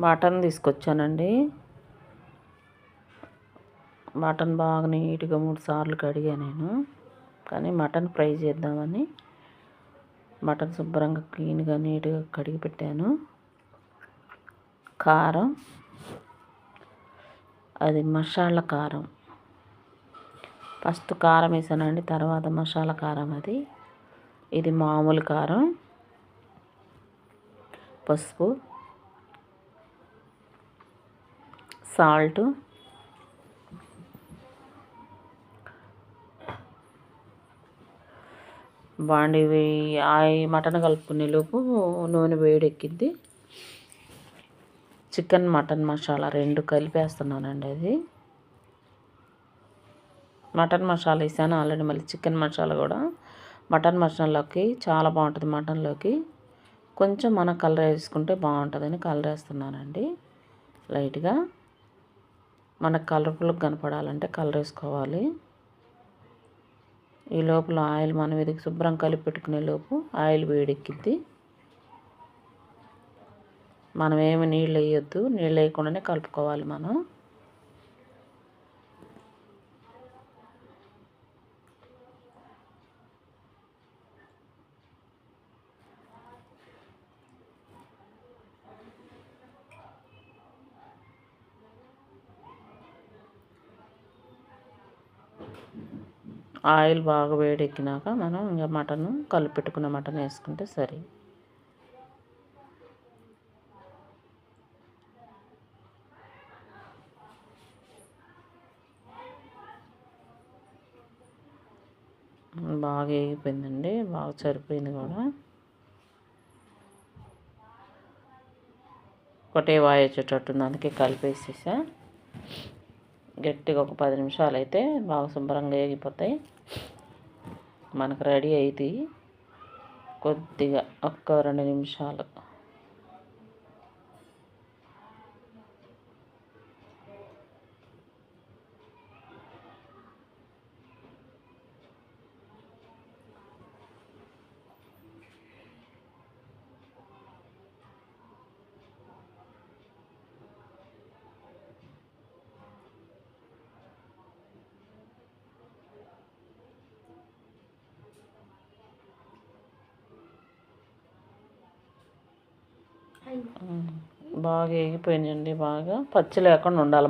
Mutton తీసుకొచ్చానండి. Mutton బాగా నీట్గా 3 సార్లు కడిగా నేను. కానీ మటన్ ఫ్రై చేద్దామని మటన్ శుభ్రంగా క్లీన్గా నీట్గా కడిగి పెట్టాను. కారం, అది మసాలా కారం. ఫస్ట్ కారం వేసానండి, తర్వాత మసాలా కారం. ఇది మామూలు కారం. పసుపు, సాల్ట్, మటన్ కలుపుకునే లోపు నూనె వేడెక్కిద్ది. చికెన్ మటన్ మసాలా 2 కలిపేస్తున్నానండి. అది మటన్ మసాలా వేసాను ఆల్రెడీ. మళ్ళీ చికెన్ మసాలా కూడా మటన్ మసాలాలోకి చాలా బాగుంటుంది. మటన్లోకి కొంచెం మన కలర్ వేసుకుంటే బాగుంటుందని కలర్ వేస్తున్నానండి. లైట్గా మనకు కలర్ఫుల్గా కనపడాలంటే కలర్ వేసుకోవాలి. ఈ లోపల ఆయిల్ మనం ఇది శుభ్రం కలిపి పెట్టుకునే లోపు ఆయిల్ వేడెక్కిద్ది. మనం ఏమి నీళ్ళు వేయొద్దు, నీళ్ళు వేయకుండానే కలుపుకోవాలి మనం. ఆయిల్ బాగా వేడెక్కినాక మనం ఇంకా మటన్ కలిపి పెట్టుకున్న మటన్ వేసుకుంటే సరే. బాగా వేగిపోయిందండి, బాగా సరిపోయింది కూడా. ఒకటే వాయి వచ్చేటట్టుంది, అందుకే కలిపేసేసా. గట్టిగా ఒక 10 నిమిషాలు అయితే బాగా శుభ్రంగా వేగిపోతాయి. మనకు రెడీ అవుతాయి. కొద్దిగా ఒక్క 2 నిమిషాలు బాగా వేగిపోయినాయండి. బాగా పచ్చి లేకుండా ఉండాలి.